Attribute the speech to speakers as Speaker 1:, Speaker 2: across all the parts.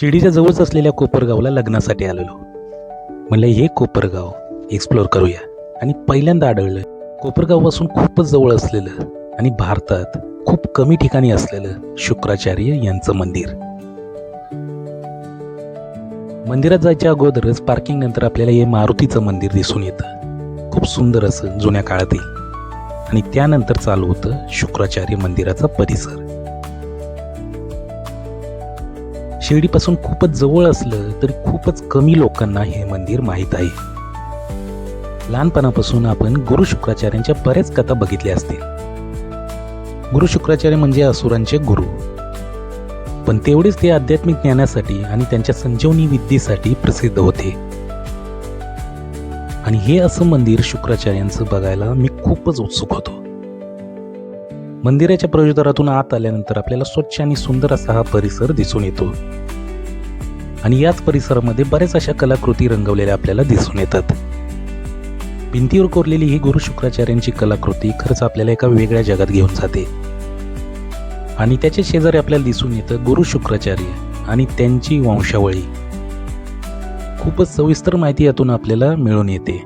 Speaker 1: शिर्डीच्या जवळच असलेल्या कोपरगावला लग्नासाठी आलेलो. म्हणलं हे कोपरगाव एक्सप्लोअर करूया. आणि पहिल्यांदा आढळलं कोपरगावपासून खूपच जवळ असलेलं आणि भारतात खूप कमी ठिकाणी असलेलं शुक्राचार्य यांचं मंदिर. मंदिरात जायच्या अगोदरच पार्किंग नंतर आपल्याला हे मारुतीचं मंदिर दिसून येतं. खूप सुंदर असं जुन्या काळातील. आणि त्यानंतर चालू होतं शुक्राचार्य मंदिराचा परिसर. शिर्डीपासून खूपच जवळ असलं तरी खूपच कमी लोकांना हे मंदिर माहीत आहे. लहानपणापासून आपण गुरु शुक्राचार्यांच्या बऱ्याच कथा बघितल्या असतील. गुरु शुक्राचार्य म्हणजे असुरांचे गुरु, पण तेवढेच ते आध्यात्मिक ज्ञानासाठी आणि त्यांच्या संजीवनी विद्येसाठी प्रसिद्ध होते. आणि हे असं मंदिर शुक्राचार्यांचं बघायला मी खूपच उत्सुक होतो. मंदिराच्या प्रवेशद्वारातून आत आल्यानंतर आपल्याला स्वच्छ आणि सुंदर असा हा परिसर दिसून येतो. आणि याच परिसरामध्ये बऱ्याच अशा कलाकृती रंगवलेल्या आपल्याला दिसून येतात. भिंतीवर कोरलेली ही गुरु शुक्राचार्यांची कलाकृती खरंच आपल्याला एका वेगळ्या जगात घेऊन जाते. आणि त्याच्या शेजारी आपल्याला दिसून येतं गुरु शुक्राचार्य आणि त्यांची वंशावळी. खूपच सविस्तर माहिती यातून आपल्याला मिळून येते.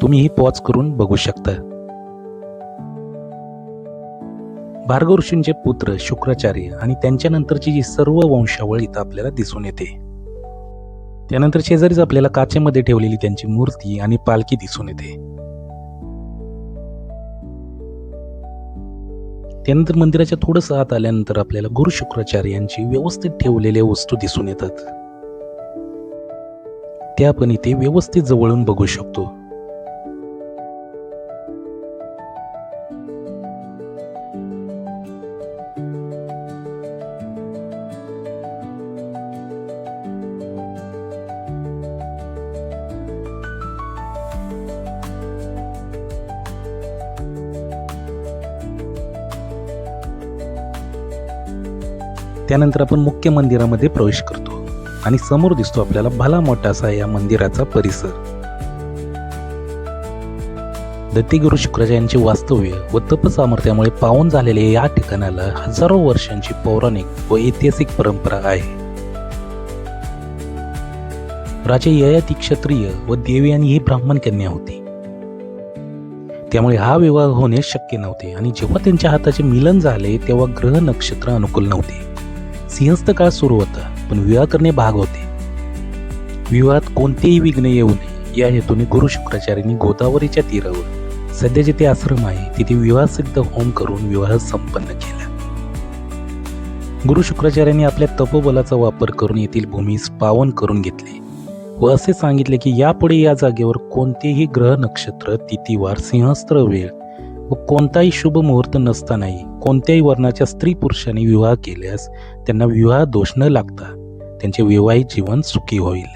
Speaker 1: तुम्ही ही पॉज करून बघू शकता. भार्गव ऋषींचे पुत्र शुक्राचार्य आणि त्यांच्यानंतरची जी सर्व वंशावळ इथं आपल्याला दिसून येते. त्यानंतर शेजारीच आपल्याला काचेमध्ये ठेवलेली त्यांची मूर्ती आणि पालखी दिसून येते. त्यानंतर मंदिराच्या थोडंसं आत आल्यानंतर आपल्याला गुरु शुक्राचार्य यांची व्यवस्थित ठेवलेल्या वस्तू दिसून येतात. त्या आपण इथे व्यवस्थित जवळून बघू शकतो. त्यानंतर आपण मुख्य मंदिरामध्ये प्रवेश करतो आणि समोर दिसतो आपल्याला भला मोठा असा या मंदिराचा परिसर. दत्तगुरु शुक्राचार्यांचे वास्तव्य व तपसामर्थ्यामुळे पावन झालेल्या या ठिकाणाला हजारो वर्षांची पौराणिक व ऐतिहासिक परंपरा आहे. राजा ययाती क्षत्रिय व देवयानी ही ब्राह्मण कन्या होती. त्यामुळे हा विवाह होणे शक्य नव्हते. आणि जेव्हा त्यांच्या हाताचे मिलन झाले तेव्हा ग्रह नक्षत्र अनुकूल नव्हते. सिंहस्थ काळ सुरू होता, पण विवाह करणे भाग होते. विवाहात कोणतेही विघ्न येऊ नये या हेतूने गुरु शुक्राचार्यांनी गोदावरीच्या तीरावर सध्या जिथे आश्रम आहे तिथे विवाहसिद्ध होम करून विवाह संपन्न केला. गुरु शुक्राचार्यांनी आपल्या तपोबलाचा वापर करून येथील भूमीस पावन करून घेतले व असे सांगितले की यापुढे या जागेवर कोणतेही ग्रह नक्षत्र तिथीवार सिंहस्त्र वेळ व कोणताही शुभ मुहूर्त नसतानाही कोणत्याही वर्णाच्या स्त्री पुरुषांनी विवाह केल्यास त्यांना विवाह दोष न लागता त्यांचे वैवाहिक जीवन सुखी होईल.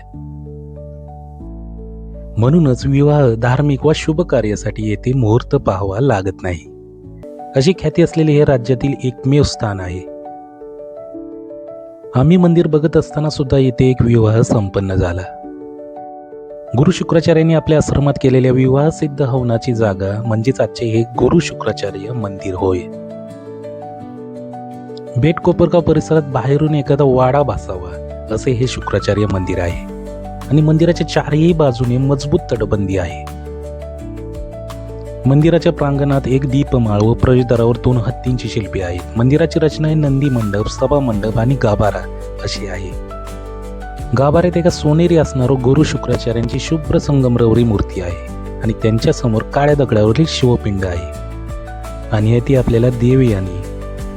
Speaker 1: म्हणूनच विवाह धार्मिक व शुभ कार्यासाठी येथे मुहूर्त पाहावा लागत नाही अशी ख्याती असलेले हे राज्यातील एकमेव स्थान आहे. आम्ही मंदिर बघत असताना सुद्धा येथे एक विवाह संपन्न झाला. गुरु शुक्राचार्यांनी आपल्या आश्रमात केलेल्या विवाह सिद्ध हवनाची जागा म्हणजेच आजचे हे गुरु शुक्राचार्य मंदिर होय. बेट कोपरगाव परिसरात बाहेरून एखादा वाडा भासावा असे हे शुक्राचार्य मंदिर आहे. आणि मंदिराच्या चारही बाजूने मजबूत तटबंदी आहे. मंदिराच्या प्रांगणात एक दीपमाळ व प्रवेशद्वारावर 2 हत्तींची शिल्पे आहेत. मंदिराची रचना ही नंदी मंडप, सभा मंडप आणि गाभारा अशी आहे. गाभाऱ्यात एका सोनेरी असणारो गुरु शुक्राचार्यांची शुभ्र संगमरवरी मूर्ती आहे आणि त्यांच्या समोर काळ्या दगडावरील शिवपिंड आहे. आणि ती आपल्याला देवयानी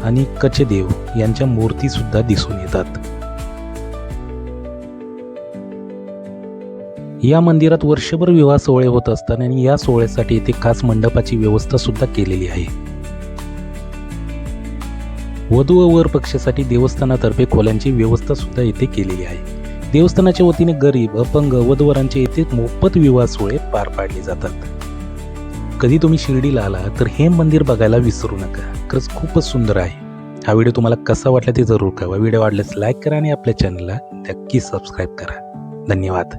Speaker 1: आणि कचदेव यांच्या मूर्ती सुद्धा दिसून येतात. या मंदिरात वर्षभर विवाह सोहळे होत असतात आणि या सोहळ्यासाठी इथे खास मंडपाची व्यवस्था सुद्धा केलेली आहे. वधू व वर पक्षासाठी देवस्थानातर्फे खोल्यांची व्यवस्था सुद्धा इथे केलेली आहे. देवस्थानाच्या वतीने गरीब अपंग वधूवरांचे येथे मोफत विवाह सोहळे पार पाडले जातात. कधी तुम्ही शिर्डीला आला तर हे मंदिर बघायला विसरू नका. खरंच खूपच सुंदर आहे. हा व्हिडिओ तुम्हाला कसा वाटला ते जरूर कळवा. व्हिडिओ आवडल्यास लाईक करा आणि आपल्या चॅनलला नक्की सबस्क्राईब करा. धन्यवाद.